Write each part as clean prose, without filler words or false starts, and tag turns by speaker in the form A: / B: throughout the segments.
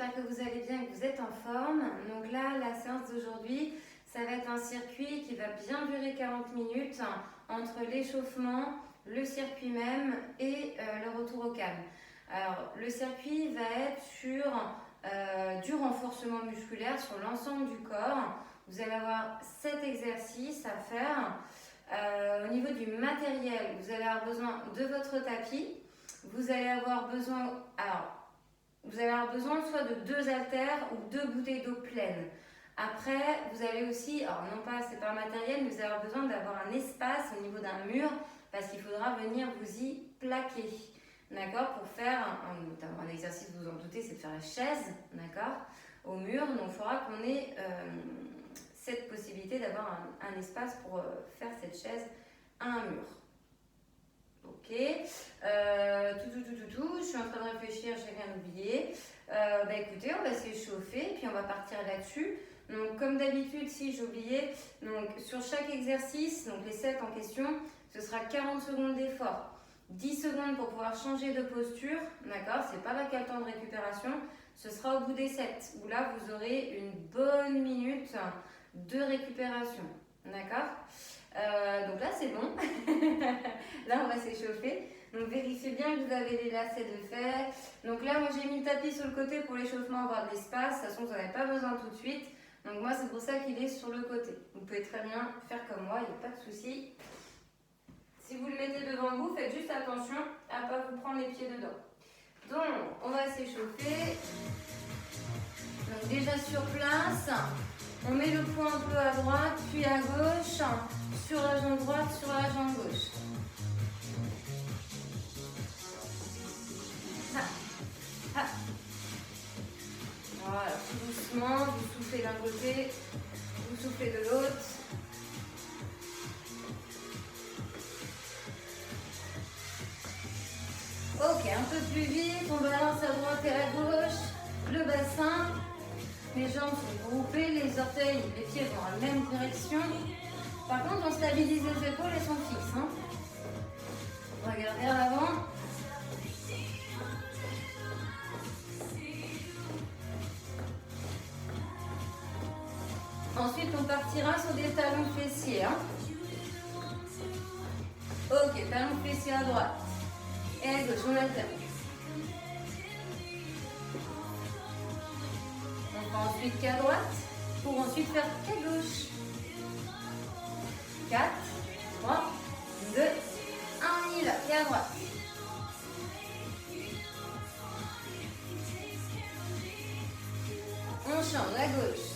A: j'espère que vous allez bien et que vous êtes en forme. Donc là, la séance d'aujourd'hui, ça va être un circuit qui va bien durer 40 minutes entre l'échauffement, le circuit même et le retour au calme. Alors, le circuit va être sur du renforcement musculaire sur l'ensemble du corps. Vous allez avoir 7 exercices à faire. Au niveau du matériel, vous allez avoir besoin de votre tapis. Vous allez avoir besoin, soit de 2 haltères ou 2 bouteilles d'eau pleines. Après, vous allez aussi, alors non pas, c'est pas un matériel, mais vous allez avoir besoin d'avoir un espace au niveau d'un mur parce qu'il faudra venir vous y plaquer. D'accord? Pour faire notamment un exercice, vous vous en doutez, c'est de faire la chaise, d'accord? Au mur. Donc il faudra qu'on ait cette possibilité d'avoir un espace pour faire cette chaise à un mur. Ok, je suis en train de réfléchir, j'ai rien oublié. Écoutez, on va s'échauffer, puis on va partir là-dessus. Donc, comme d'habitude, si j'ai oublié, donc sur chaque exercice, donc les 7 en question, ce sera 40 secondes d'effort, 10 secondes pour pouvoir changer de posture, d'accord? C'est pas là qu'il y a le temps de récupération, ce sera au bout des 7, où là vous aurez une bonne minute de récupération, d'accord? Donc là c'est bon, là on va s'échauffer, donc vérifiez bien que vous avez les lacets de fer. Donc là moi j'ai mis le tapis sur le côté pour l'échauffement, avoir de l'espace, de toute façon vous n'en avez pas besoin tout de suite, donc moi c'est pour ça qu'il est sur le côté. Vous pouvez très bien faire comme moi, il n'y a pas de souci. Si vous le mettez devant vous, faites juste attention à ne pas vous prendre les pieds dedans. Donc on va s'échauffer, donc déjà sur place, on met le poing un peu à droite puis à gauche, sur la jambe droite, sur la jambe gauche. Voilà, tout doucement, vous soufflez d'un côté, vous soufflez de l'autre. Ok, un peu plus vite, on balance à droite et à gauche, le bassin, les jambes sont groupées, les orteils, les pieds vont dans la même direction. Par contre, on stabilise les épaules, elles sont fixes. Hein. Regardez en avant. Ensuite, on partira sur des talons fessiers. Hein. Ok, talons fessiers à droite. Et à gauche, on alterne. On fera ensuite qu'à droite, pour ensuite faire qu'à gauche. 4, 3, 2, 1, on y va, et à droite. On change à gauche.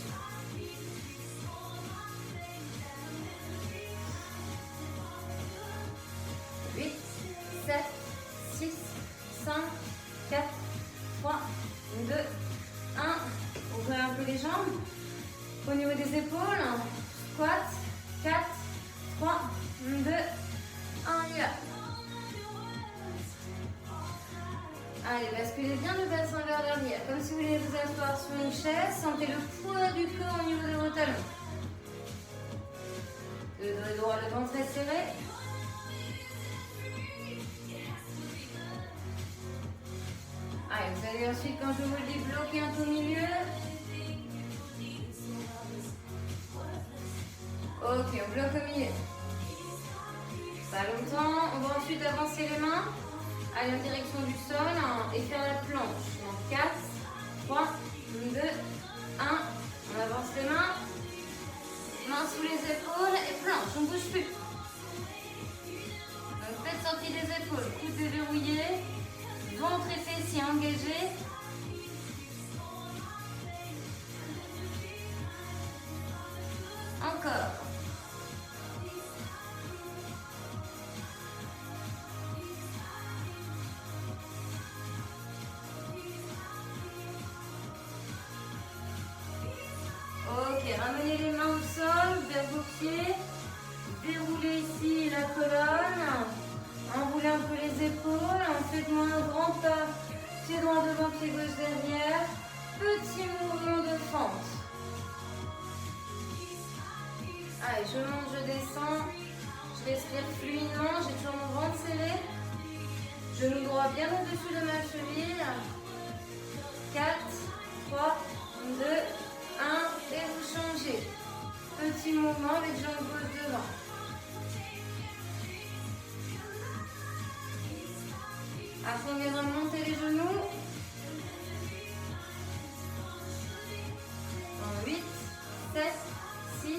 A: 8, 7, 6, 5, 4, 3, 2, 1. Ouvrez un peu les jambes. Au niveau des épaules, squat, 4, 3, 2, 1, on y va. Allez, basculez bien le bassin vers l'arrière, comme si vous vouliez vous asseoir sur une chaise. Sentez le poids du corps au niveau de vos talons. Le dos droit, le ventre très serré. Allez, vous allez ensuite, quand je vous le dis, bloquer un peu au milieu. Ok, on bloque au milieu. Pas longtemps. On va ensuite avancer les mains, aller en direction du sol et faire la planche. Donc 4, 3, 2, 1. On avance les mains. Mains sous les épaules et planche. On ne bouge plus. Donc faites sortir les épaules. Coudes déverrouillés. Ventre et fessiers engagés. Encore. Ok, ramenez les mains au sol, vers vos pieds. Déroulez ici la colonne. Enroulez un peu les épaules. Faites-moi un grand pas. Pied droit devant, pied gauche derrière. Petit mouvement de fente. Allez, je monte, je descends. Je respire fluidement. J'ai toujours mon ventre serré. Genou droit bien au-dessus de ma cheville. 4, 3, 2, 1. Et vous changez. Petit mouvement avec jambe gauche devant. Après, on viendra monter les genoux. En 8, 7, 6,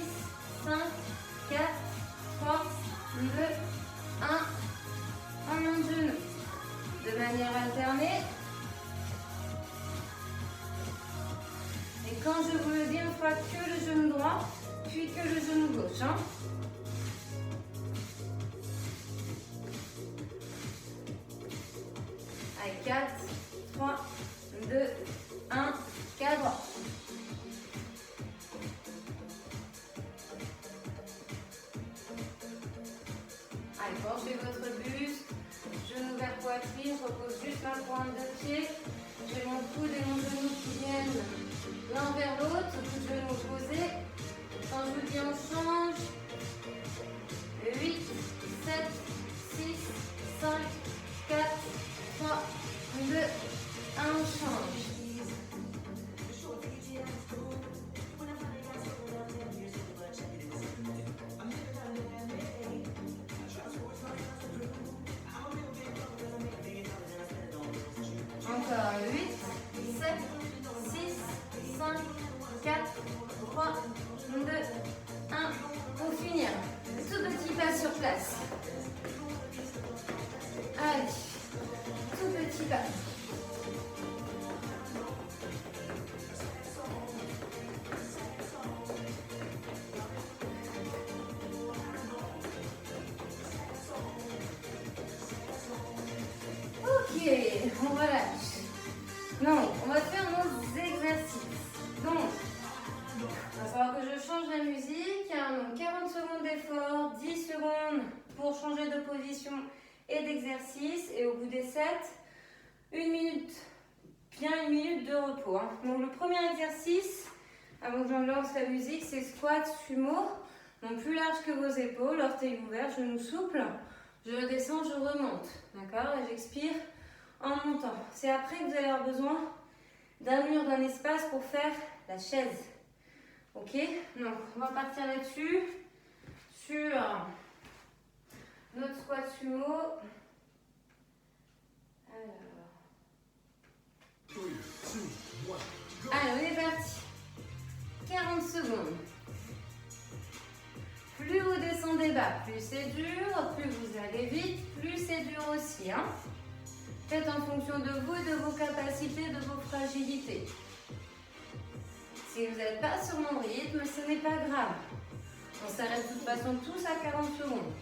A: 5, 4, 3, 2, 1. On monte genou. De manière alternée. Et quand je vous le dis, on fera que le genou droit, puis que le genou gauche. Hein. Allez, 4, 3, 2, 1, 4 droit. Allez, penchez votre buste, genou vers poitrine, je repose juste la pointe de pied. J'ai mon coude et mon genou qui viennent l'un vers l'autre, coup de genou opposé. Quand je vous dis on change, 8, 7, 6, 5, 4, 3, 2, 1, on change. Encore 8, 7, 6, 5, 4, 3, 2, 1. Pour finir, tout petit pas sur place. Allez, tout petit pas. Ok, on relâche. Donc, on va faire nos exercices. Donc, il va falloir que je change la musique. Donc, 40 secondes d'effort, 10 secondes pour changer de position et d'exercice. Et au bout des 7, 1 minute, bien 1 minute de repos. Hein. Donc, le premier exercice, avant que j'en lance la musique, c'est squat sumo. Donc, plus large que vos épaules, orteils ouverts, genoux souples. Je redescends, je remonte. D'accord? Et j'expire en montant. C'est après que vous allez avoir besoin d'un mur, d'un espace pour faire la chaise. Ok? Donc, on va partir là-dessus. Sur notre squat sumo. Allez, on est parti. 40 secondes. Plus vous descendez bas, plus c'est dur. Plus vous allez vite, plus c'est dur aussi. Hein? Faites en fonction de vous, de vos capacités, de vos fragilités. Si vous n'êtes pas sur mon rythme, ce n'est pas grave. On s'arrête de toute façon tous à 40 secondes.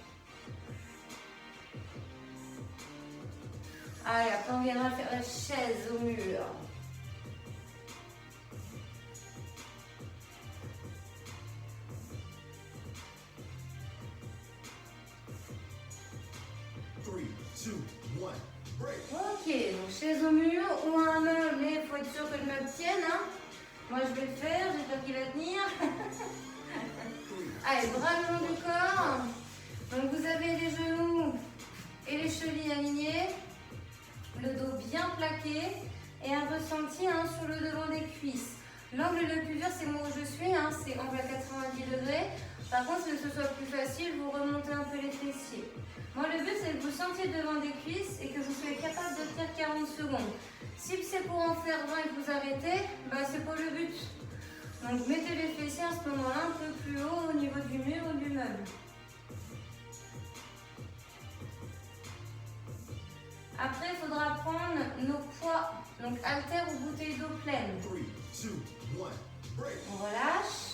A: Allez, après on viendra faire la chaise au mur. Ok, donc chaise au mur ou un meuble, mais il faut être sûr que le meuble tienne. Hein. Moi je vais le faire, j'espère qu'il va tenir. Allez, bras le long du corps. Donc vous avez les genoux et les chevilles alignés, le dos bien plaqué et un ressenti hein, sur le devant des cuisses. L'angle le plus dur, c'est moi où je suis, hein, c'est angle à 90 degrés. Par contre, si ce soit plus facile, vous remontez un peu les fessiers. Moi, le but, c'est que vous sentiez devant des cuisses et que vous soyez capable de tenir 40 secondes. Si c'est pour en faire 20 et que vous arrêtez, bah, c'est pas le but. Donc, mettez les fessiers à ce moment-là un peu plus haut au niveau du mur ou du meuble. Après, il faudra prendre nos poids, donc haltères ou bouteilles d'eau pleine.
B: 3, 2, 1, break.
A: On relâche.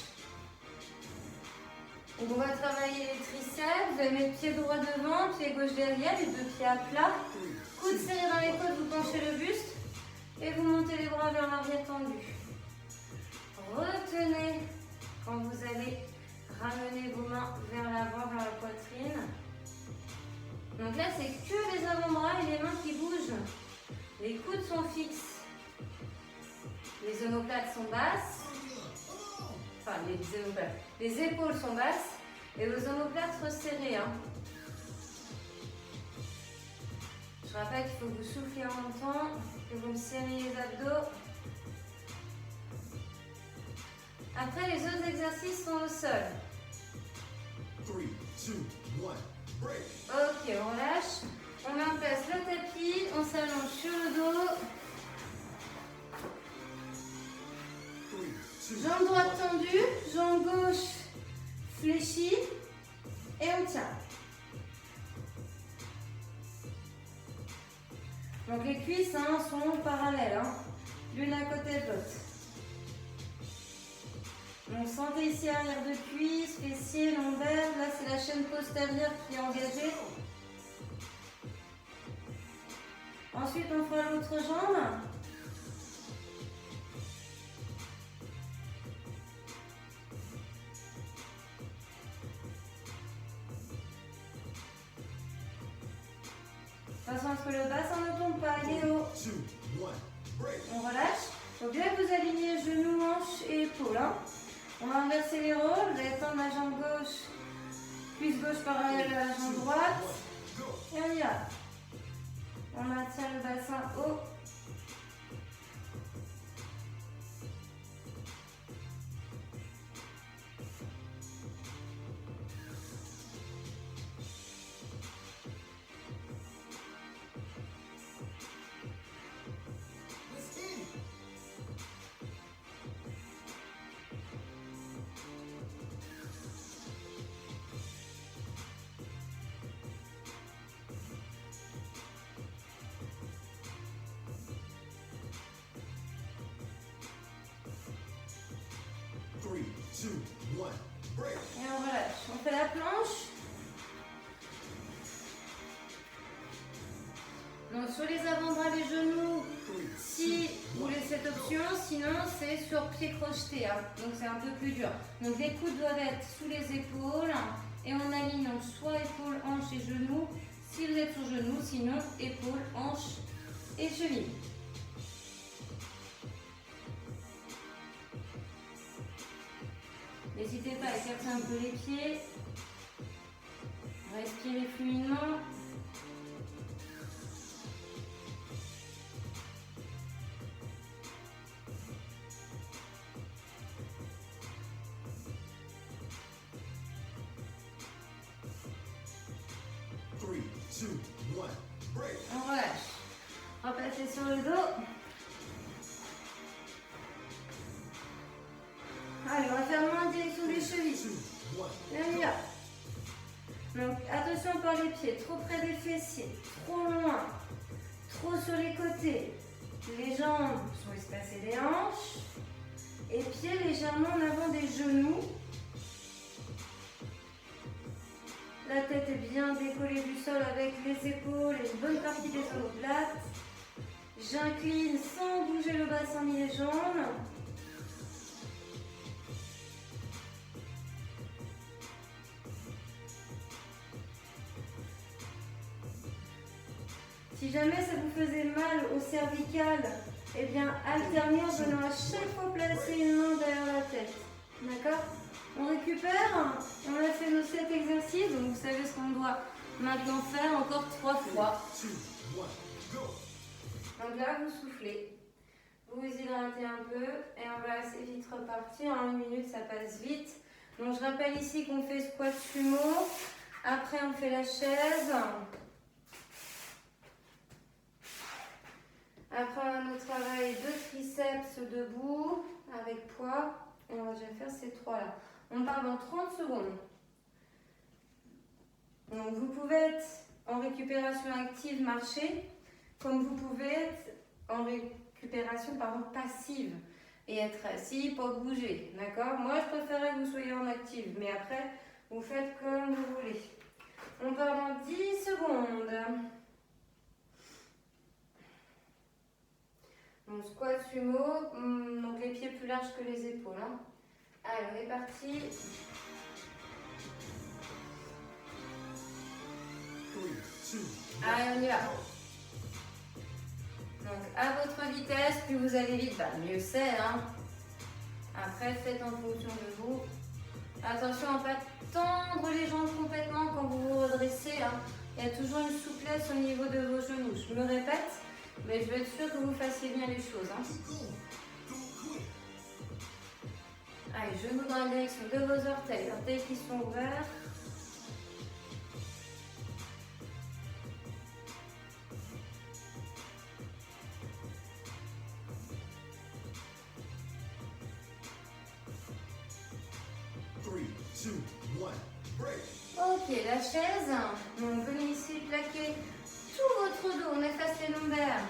A: Donc on va travailler les triceps, vous allez mettre pied droit devant, pied gauche derrière, les deux pieds à plat. Coude serré dans les côtes, vous penchez le buste et vous montez les bras vers l'arrière tendu. Retenez quand vous allez ramener vos mains vers l'avant, vers la poitrine. Donc là, c'est que les avant-bras et les mains qui bougent. Les coudes sont fixes. Les omoplates sont basses. Enfin, les omoplates. Les épaules sont basses et vos omoplates resserrées. Hein. Je rappelle qu'il faut que vous souffliez en même temps, que vous me serriez les abdos. Après, les autres exercices sont au sol.
B: 3, 2, 1, break.
A: Ok, on relâche. On met en place le tapis, on s'allonge sur le dos.
B: 3, 2,
A: Jambe droite tendue, jambe gauche fléchie. Et on tient. Donc les cuisses sont parallèles, l'une à côté de l'autre. Donc sentez ici arrière de cuisse, fessier, lombaire. Là c'est la chaîne postérieure qui est engagée. Ensuite on fera l'autre jambe. De façon à ce que le bassin ne tombe pas, il est haut.
B: 2, 1, break.
A: On relâche. Il faut bien que vous aligniez genoux, hanches et épaules. On va inverser les rôles. Vous allez tendre la jambe gauche, cuisse gauche parallèle à la jambe droite. Et on y va. On maintient le bassin haut.
B: Let's get it. Three, two, one, break.
A: Et on relâche. On fait la planche. Donc sur les avant-bras, les genoux,
B: 3,
A: si vous voulez cette option, sinon c'est sur pied crocheté, donc c'est un peu plus dur. Donc les coudes doivent être sous les épaules et on aligne donc soit épaules, hanches et genoux, si vous êtes sur genoux, sinon épaules, hanches et chevilles. N'hésitez pas à écarter un peu les pieds, respirez fluidement.
B: three, two, one, break.
A: On relâche. On va passer sur le dos. Allez, on va faire main en direction des chevilles.
B: 2, 1,
A: Et on y va. Donc attention par les pieds, trop près des fessiers, trop loin, trop sur les côtés. Les jambes sont espacées des hanches. Et pieds légèrement en avant des genoux. La tête est bien décollée du sol avec les épaules et une bonne partie des omoplates. J'incline sans bouger le bassin ni les jambes. Si jamais ça vous faisait mal au cervical, eh bien alternez en venant à chaque fois placer une main derrière la tête. D'accord? On récupère, on a fait nos 7 exercices, donc vous savez ce qu'on doit maintenant faire encore 3 fois.
B: 2, 1, go.
A: Donc là, vous soufflez, vous hydratez un peu et on va assez vite repartir. En 1 minute, ça passe vite. Donc je rappelle ici qu'on fait squat sumo, après on fait la chaise. Après, on a notre travail de triceps debout avec poids. Et on va déjà faire ces 3-là. On part dans 30 secondes. Donc, vous pouvez être en récupération active, marcher, comme vous pouvez être en récupération passive et être assis, pas bouger. D'accord? Moi, je préférerais que vous soyez en active, mais après, vous faites comme vous voulez. On part dans 10 secondes. On squat sumo, donc les pieds plus larges que les épaules. Allez, on est parti.
B: 3, 2,
A: Allez, on y va. Donc, à votre vitesse, plus vous allez vite, mieux c'est. Après, faites en fonction de vous. Attention à ne pas tendre les jambes complètement quand vous vous redressez. Il y a toujours une souplesse au niveau de vos genoux. Je me répète, mais je veux être sûre que vous fassiez bien les choses.
B: keep going. Don't quit.
A: Allez, genoux dans la direction de vos orteils. Orteils qui sont ouverts.
B: Three, two, one, break.
A: Ok, la chaise. Donc, venez ici plaquer tout votre dos. On efface les lombaires.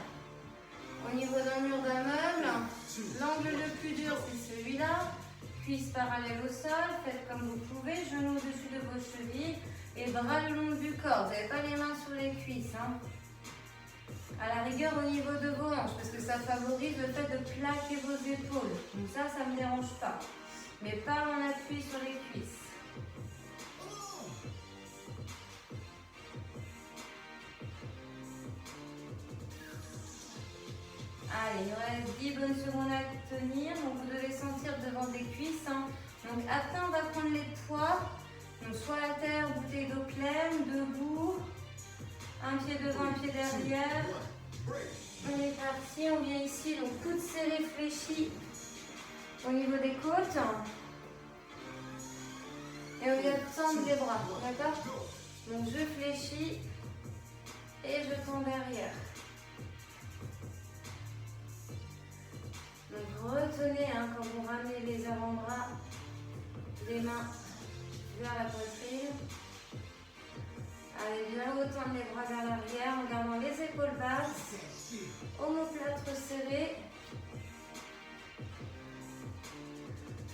A: Au niveau d'un mur d'un meuble. L'angle le plus dur, c'est celui-là. Cuisses parallèles au sol. Faites comme vous pouvez. Genoux au-dessus de vos chevilles. Et bras le long du corps. Vous n'avez pas les mains sur les cuisses. Hein. À la rigueur au niveau de vos hanches. Parce que ça favorise le fait de plaquer vos épaules. Donc ça ne me dérange pas. Mais pas en appui sur les cuisses. Allez, il nous reste 10 bonnes secondes à tenir. Donc vous devez sentir devant des cuisses. Hein. Donc après, on va prendre les poids. Donc soit à terre, bouteille d'eau pleine, debout. Un pied devant, un pied derrière. On est parti, on vient ici. Donc coude serré, fléchi au niveau des côtes. Et on vient tendre les bras. D'accord? Donc je fléchis et je tends derrière. Donc retenez hein, quand vous ramenez les avant-bras, les mains vers la poitrine. Allez, bien retendre les bras vers l'arrière en gardant les épaules basses, omoplâtre serré.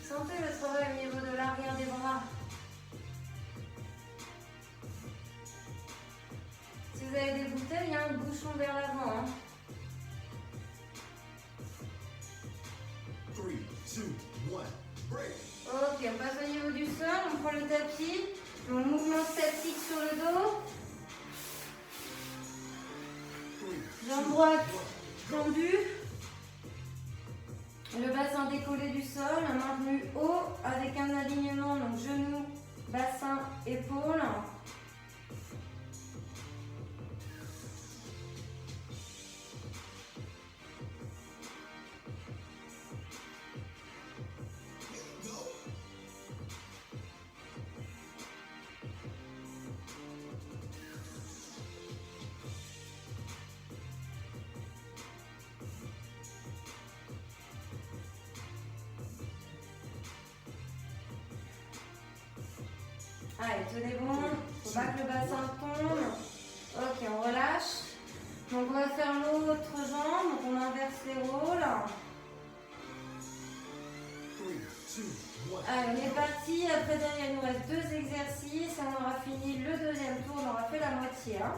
A: Sentez le travail au niveau de l'arrière des bras. Si vous avez des bouteilles, il y a un bouchon vers l'avant. Hein.
B: 3, 2, 1, break.
A: Ok, on passe au niveau du sol, on prend le tapis, on mouvement statique sur le dos, jambe droite tendue, le bassin décollé du sol, maintenu haut avec un alignement, donc genou, bassin, épaule. Allez, tenez bon, faut pas que le bassin tombe. Ok, on relâche. Donc on va faire l'autre jambe, donc on inverse les rôles.
B: 3, 2, 1.
A: Allez, on est parti. Après derrière, il nous reste 2 exercices. On aura fini le deuxième tour, on aura fait la moitié. Hein.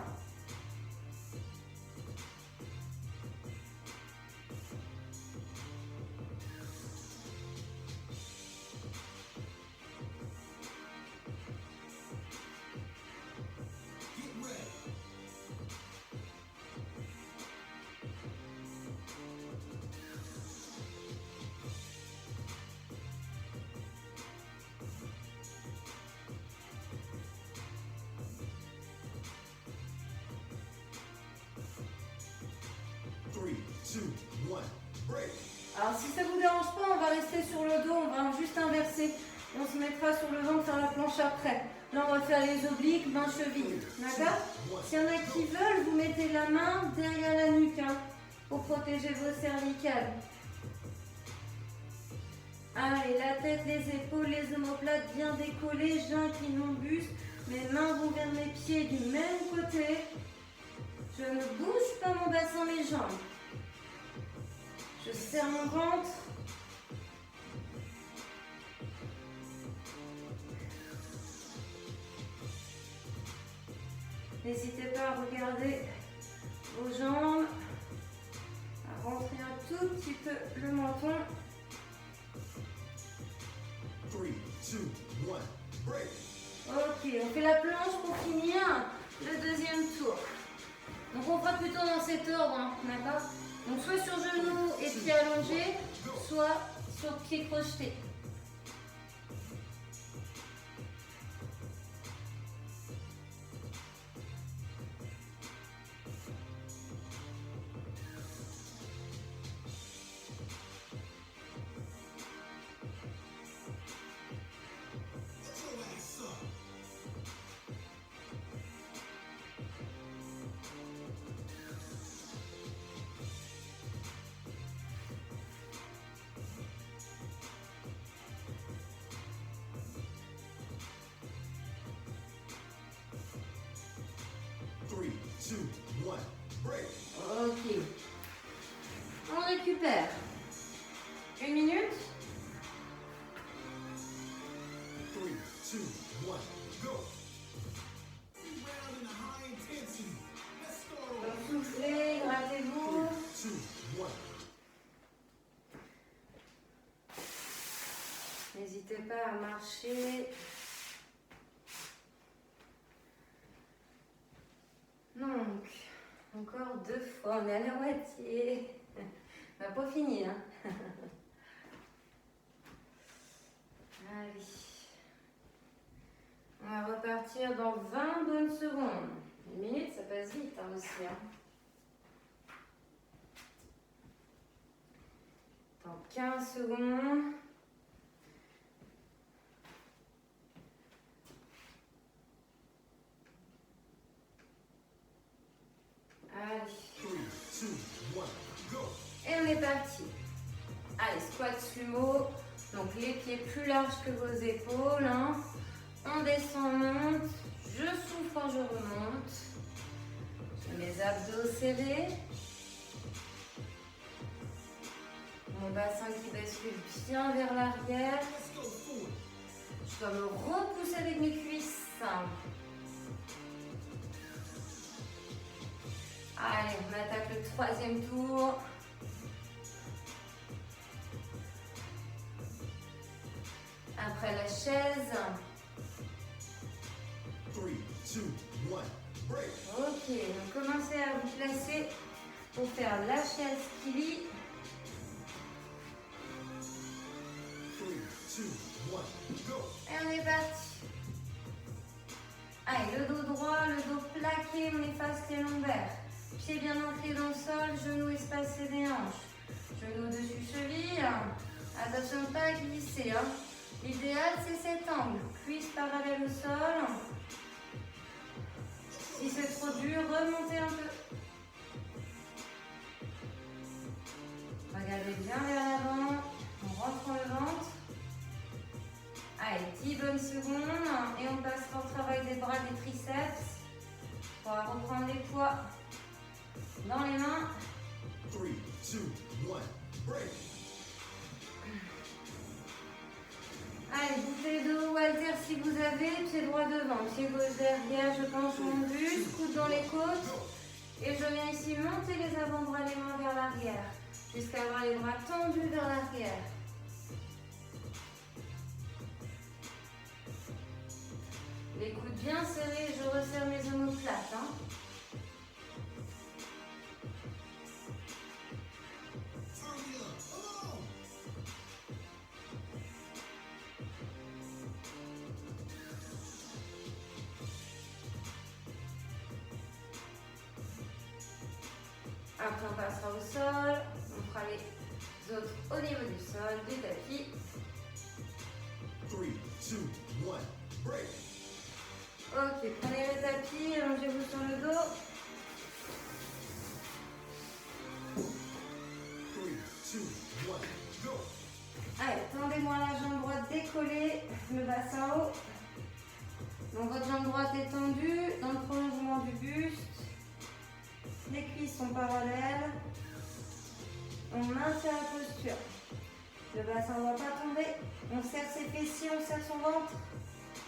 A: Alors si ça ne vous dérange pas, on va rester sur le dos, on va juste inverser. On se mettra sur le ventre, faire la planche après. Là on va faire les obliques, main, cheville. D'accord? S'il y en a qui veulent, vous mettez la main derrière la nuque hein, pour protéger vos cervicales. Allez, la tête, les épaules, les omoplates bien décollées, j'incline mon buste. Mes mains vont vers mes pieds du même côté. Je ne bouge pas mon bassin, mes jambes. Je serre mon ventre. N'hésitez pas à regarder vos jambes, à rentrer un tout petit peu le menton.
B: 3, 2, 1, break.
A: Ok, on fait la planche pour finir le deuxième tour. Donc on fera plutôt dans cet ordre, hein, d'accord? Donc soit sur genoux et pieds allongés, soit sur pieds crochetés.
B: 2, 1, break.
A: Ok. On récupère. 1 minute.
B: 3, 2, 1, go. Round in a high intensity. Let's start off.
A: Soufflez, grattez-vous.
B: 3, 2, 1.
A: N'hésitez pas à marcher. Donc, encore 2 fois, on est à la moitié. On n'a pas fini, hein. Allez. On va repartir dans 20 bonnes secondes. 1 minute, ça passe vite hein, aussi. Hein. Dans 15 secondes. Allez.
B: 3, 2, 1, go.
A: Et on est parti. Allez, squat sumo. Donc les pieds plus larges que vos épaules. Hein. On descend, on monte. Je souffle quand je remonte. J'ai mes abdos serrés. Mon bassin qui bascule bien vers l'arrière.
B: Let's go forward.
A: Je dois me repousser avec mes cuisses. Allez, on attaque le 3e tour. Après la chaise.
B: 3, 2, 1, break.
A: Ok, donc commencez à vous placer pour faire la chaise qui lie.
B: 3, 2, 1, go.
A: Et on est parti. Allez, le dos droit, le dos plaqué, on efface les lombaires. Pieds bien ancrés dans le sol, genoux espacés des hanches. Genoux dessus cheville. Attention de ne pas glisser. Hein. L'idéal c'est cet angle. Cuisse parallèle au sol. Si c'est trop dur, remontez un peu. Regardez bien vers l'avant. On rentre le ventre. Allez, 10 bonnes secondes. Et on passera au travail des bras, des triceps. On va reprendre les poids dans les mains.
B: 3, 2, 1, break.
A: Allez, bouffez le dos ou haltère si vous avez. Pied droit devant, pied gauche derrière. Je penche mon buste, coude dans les côtes. Et je viens ici monter les avant-bras, les mains vers l'arrière. Jusqu'à avoir les bras tendus vers l'arrière. Les coudes bien serrés, je resserre mes omoplates. Hein.
B: Turn me up. Come on.
A: Après, on passera au sol. On fera les autres au niveau du sol, du tapis.
B: 3, 2, 1, break.
A: Ok, prenez le tapis, allongez-vous sur le dos.
B: 3, 2, 1, go.
A: Allez, tendez-moi la jambe droite décollée, le bassin haut. Donc votre jambe droite est tendue, dans le prolongement du buste. Les cuisses sont parallèles. On maintient la posture. Le bassin ne doit pas tomber. On serre ses fessiers, on serre son ventre.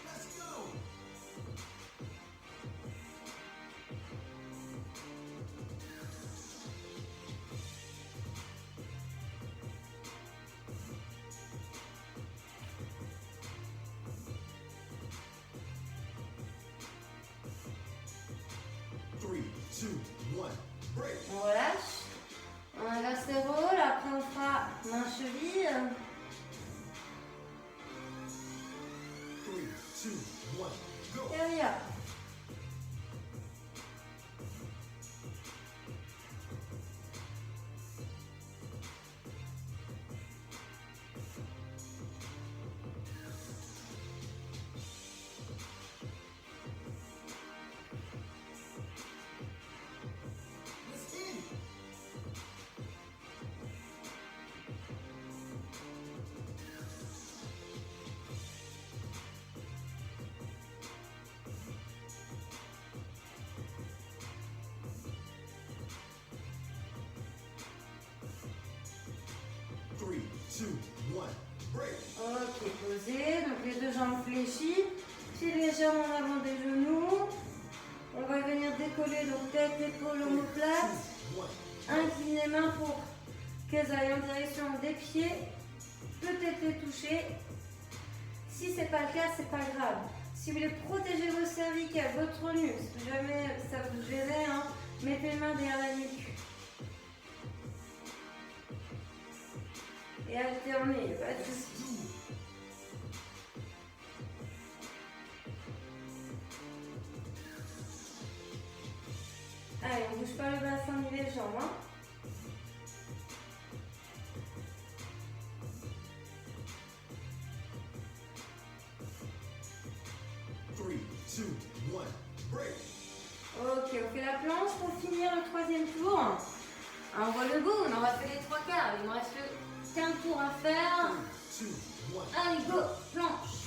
B: Let's go. 3, 2, 1, break.
A: On relâche. On inverse les rôles. Après, on fera main-cheville.
B: 3, 2, 1, go.
A: Et on y va.
B: Let's hit it. 2, 1, break.
A: Ok, posé. Donc les deux jambes fléchies. Pieds légèrement en avant des genoux. On va venir décoller donc tête, épaule, omoplate.
B: 2, 1.
A: Incline les mains pour qu'elles aillent en direction des pieds. Peut-être les toucher. Si c'est pas le cas, c'est pas grave. Si vous voulez protéger vos cervicales, votre nuque, si jamais ça vous gênait, hein, mettez les mains derrière la nuque. Et alternez, pas de soucis. Allez, on bouge pas le bassin ni les jambes. Hein. Ok, on fait la planche pour finir le troisième tour. On voit le bout, on aura fait les trois quarts. Il me reste qu'un tour à faire. Allez, go, planche.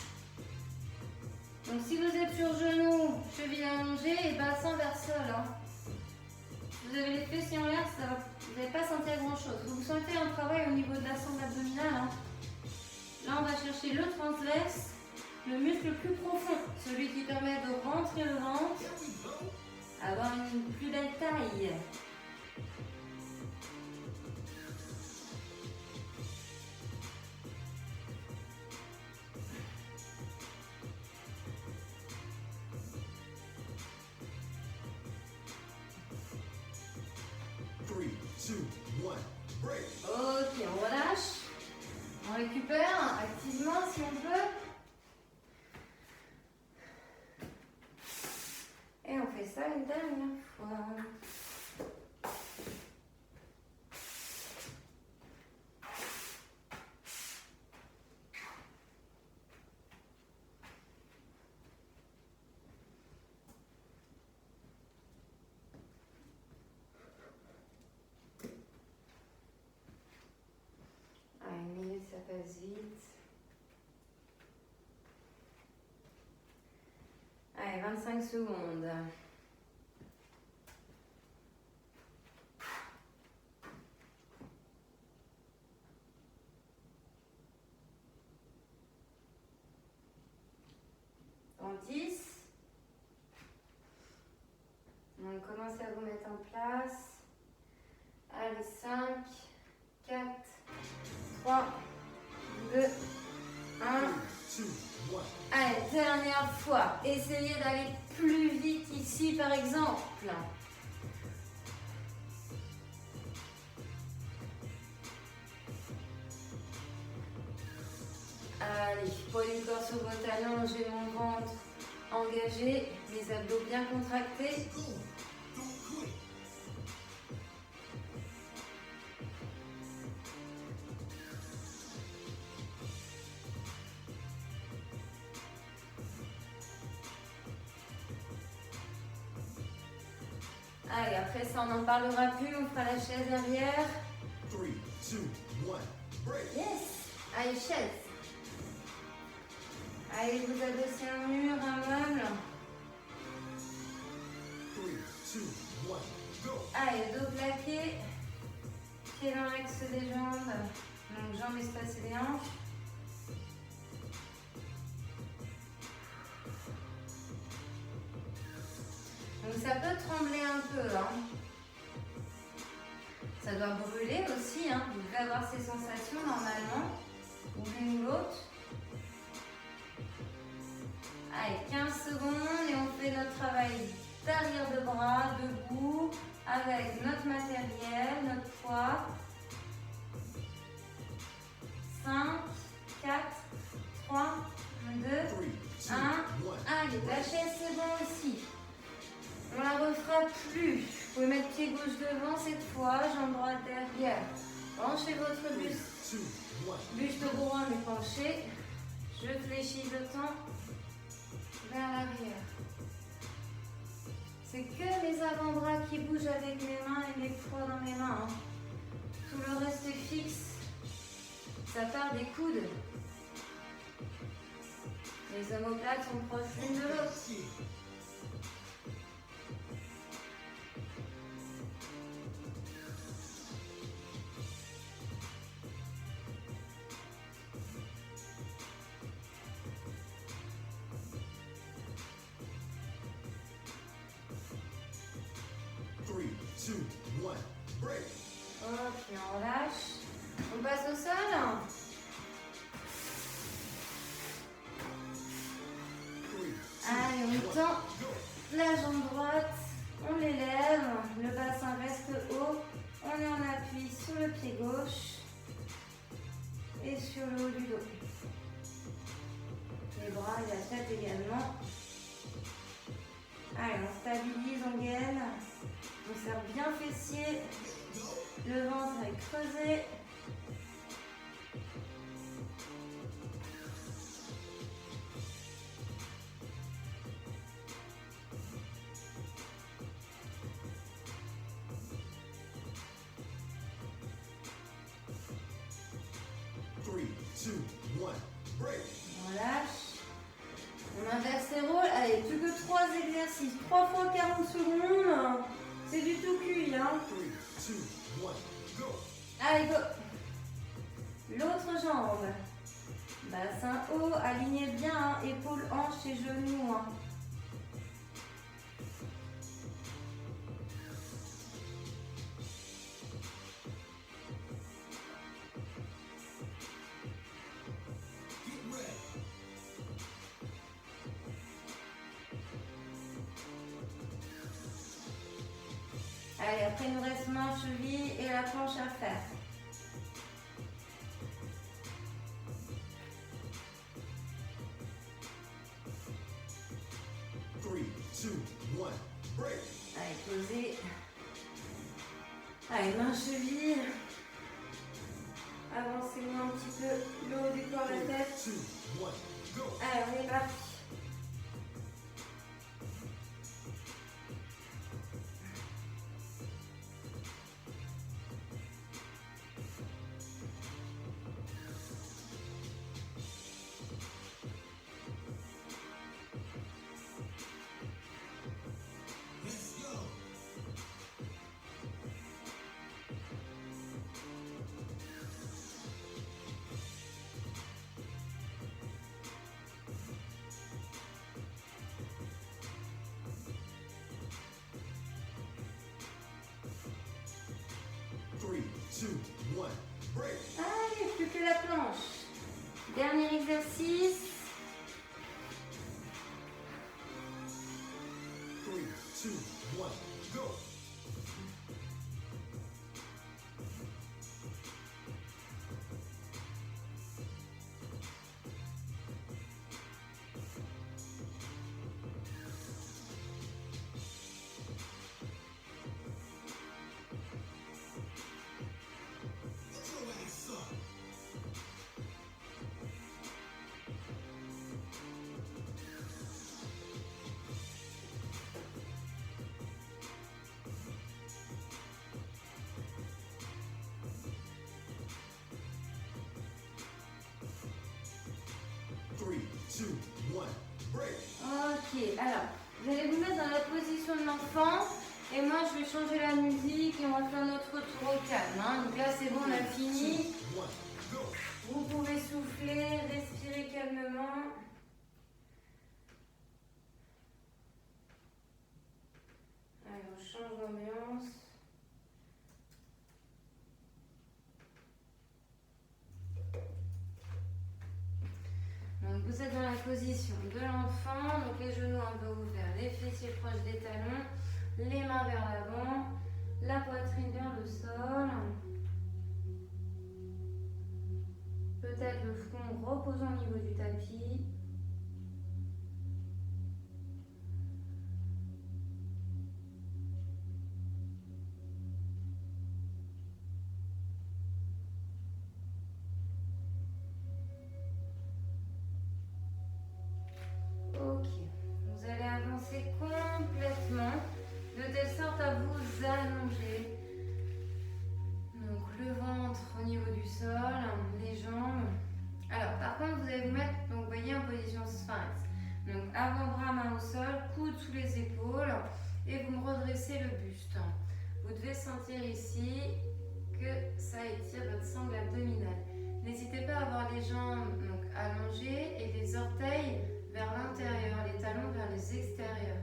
A: Donc si vous êtes sur genoux, cheville allongée et bassin vers sol. Hein. Vous avez les fessiers en l'air, vous n'allez pas sentir grand chose. Vous sentez un travail au niveau de la sangle abdominale. Hein. Là, on va chercher le transverse, le muscle le plus profond, celui qui permet de rentrer le ventre, avoir une plus belle taille. Ok, on relâche. On récupère activement si on peut. Et on fait ça une dernière fois. Ça passe vite. Allez, 25 secondes. Dans 10. Donc, commencez à vous mettre en place. Allez, 5, 4, 3, 2, 1. Allez, dernière fois. Essayez d'aller plus vite ici, par exemple. Allez, poids du corps sur vos talons, j'ai mon ventre engagé, mes abdos bien contractés. Allez, après ça, on n'en parlera plus, on fera la chaise arrière.
B: 3, 2, 1, break.
A: Yes! Allez, chaise. Allez, vous adossez un mur, un meuble.
B: 3, 2, 1, go.
A: Allez, dos plaqué. Pied dans l'axe des jambes. Donc, jambes espacées des hanches. Donc ça peut trembler un peu, hein. Ça doit brûler aussi, hein. Vous devez avoir ces sensations normalement, ou l'une ou l'autre. Allez, 15 secondes et on fait notre travail d'arrière de bras, debout, avec notre matériel, notre poids. 5, 4, 3, 2, 1. Allez, la chaise c'est bon aussi. On la refera plus. Vous pouvez mettre pied gauche devant cette fois, jambe droite derrière. Penchez votre buste. Buste droit mais penché. Je fléchis le temps vers l'arrière. C'est que mes avant-bras qui bougent avec mes mains et mes poids dans mes mains. Hein. Tout le reste est fixe. Ça part des coudes. Les omoplates sont proches l'une de l'autre.
B: 2, 1, break.
A: Ok, on relâche. On passe au sol.
B: 3,
A: Allez, on tend la jambe droite, on l'élève, le bassin reste haut, on est en appui sur le pied gauche et sur le haut du dos. Les bras et la tête également. Allez, on stabilise, on gaine, on serre bien fessier, le ventre est creusé. On relâche. On inverse les rôles. Allez, plus que 3 exercices. 3 fois 40 secondes. C'est du tout cuit, hein.
B: 3, 2, 1, go.
A: Allez, go. L'autre jambe. Bassin haut, alignez bien, hein. Épaules, hanches et genoux. Hein. Allez, après il nous reste main, cheville et la planche à faire. Allez, posez. Allez, main, cheville. Avancez-moi un petit peu le haut du corps, la tête. Allez, on est parti. Allez, plus que la planche. Dernier exercice.
B: 3, 2, 1, go.
A: Ok, alors, vous allez vous mettre dans la position de l'enfant et moi je vais changer la musique et on va faire notre tour au calme. Hein. Donc là c'est bon, on a fini. Vous pouvez souffler, respirer calmement. Allez, on change d'ambiance. Donc vous êtes dans la position de l'enfant, donc les genoux un peu ouverts, les fessiers proches des talons, les mains vers l'avant, la poitrine vers le sol. Peut-être le front reposant au niveau du tapis. Ok, vous allez avancer complètement de telle sorte à vous allonger. Donc le ventre au niveau du sol, les jambes. Alors par contre vous allez vous mettre, donc vous voyez, en position sphinx. Donc avant-bras, main au sol, coude sous les épaules et vous me redressez le buste. Vous devez sentir ici que ça étire votre sangle abdominale. N'hésitez pas à avoir les jambes donc, allongées et les orteils vers l'intérieur, les talons vers les extérieurs.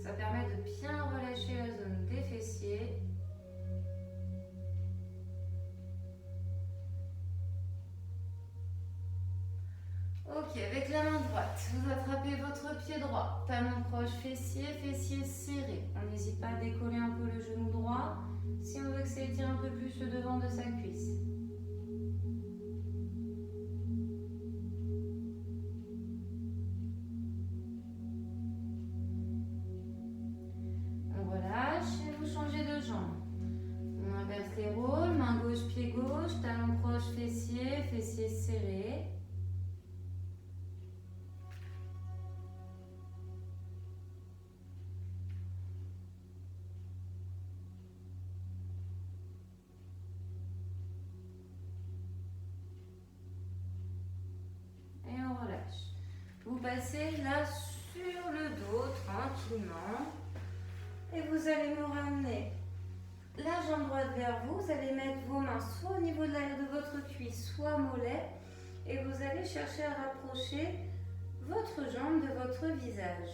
A: Ça permet de bien relâcher la zone des fessiers. Ok, avec la main droite, vous attrapez votre pied droit, talon proche, fessier, fessier serré. On n'hésite pas à décoller un peu le genou droit si on veut que ça étire un peu plus le devant de sa cuisse. On relâche et vous changez de jambe. On inverse les rôles, main gauche, pied gauche, talon proche, fessier, fessier serré. Et on relâche. Vous passez là sur le dos tranquillement et vous allez nous ramener la jambe droite vers vous. Vous allez mettre vos mains soit au niveau de votre cuisse, soit mollet, et vous allez chercher à rapprocher votre jambe de votre visage.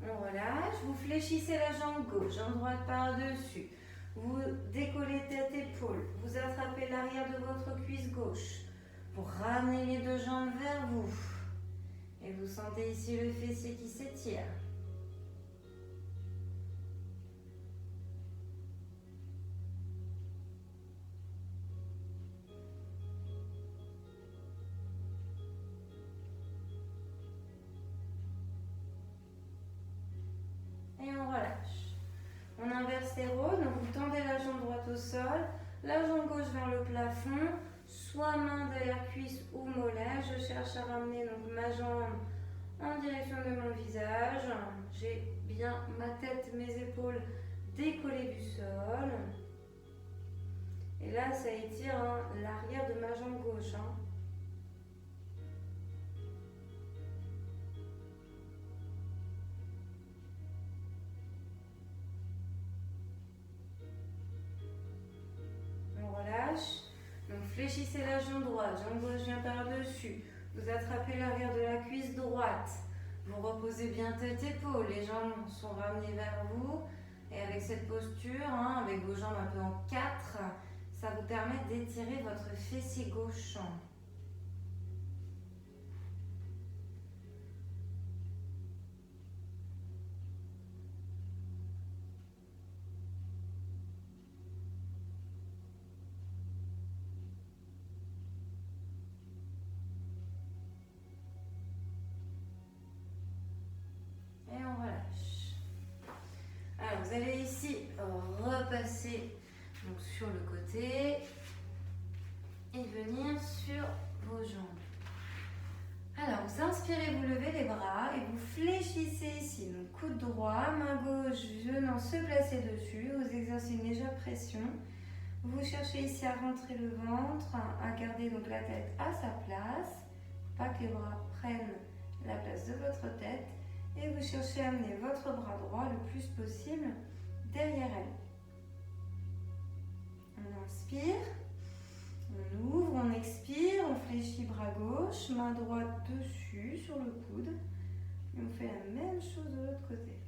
A: On relâche, vous fléchissez la jambe gauche, jambe droite par-dessus. Vous décollez tête, épaule, vous attrapez l'arrière de votre cuisse gauche. Vous ramenez les deux jambes vers vous. Et vous sentez ici le fessier qui s'étire. Et on relâche. On inverse les rôles, donc vous tendez la jambe droite au sol, la jambe gauche vers le plafond, soit main derrière cuisse ou mollet. Je cherche à ramener donc ma jambe en direction de mon visage. J'ai bien ma tête, mes épaules décollées du sol. Et là, ça étire l'arrière de ma jambe gauche. On relâche. Donc fléchissez la jambe droite, jambe gauche vient par-dessus. Vous attrapez l'arrière de la cuisse droite. Vous reposez bien tête, épaule. Les jambes sont ramenées vers vous. Et avec cette posture, avec vos jambes un peu en quatre, ça vous permet d'étirer votre fessier gauche. Et on relâche. Alors, vous allez ici repasser donc, sur le côté et venir sur vos jambes. Alors, vous inspirez, vous levez les bras et vous fléchissez ici. Donc, coude droit, main gauche venant se placer dessus. Vous exercez une légère pression. Vous cherchez ici à rentrer le ventre, à garder donc la tête à sa place. Pas que les bras prennent la place de votre tête. Et vous cherchez à amener votre bras droit le plus possible derrière elle. On inspire, on ouvre, on expire, on fléchit bras gauche, main droite dessus sur le coude. Et on fait la même chose de l'autre côté.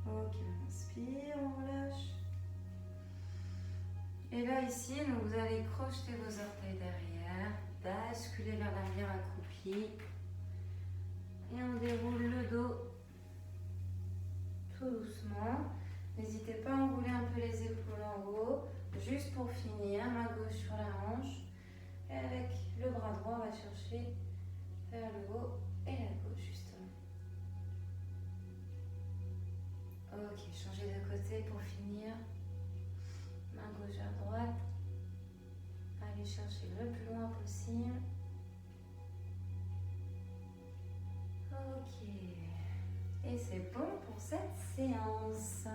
A: Ok, on inspire, on relâche. Et là, ici, donc, vous allez crocheter vos orteils derrière, basculer vers l'arrière accroupi. Et on déroule le dos tout doucement. N'hésitez pas à enrouler un peu les épaules en haut. Juste pour finir, main gauche sur la hanche. Et avec le bras droit, on va chercher vers le haut et la gauche, justement. Ok, changez de côté pour finir. Main gauche à droite. Allez chercher le plus loin possible. Ok. Et c'est bon pour cette séance.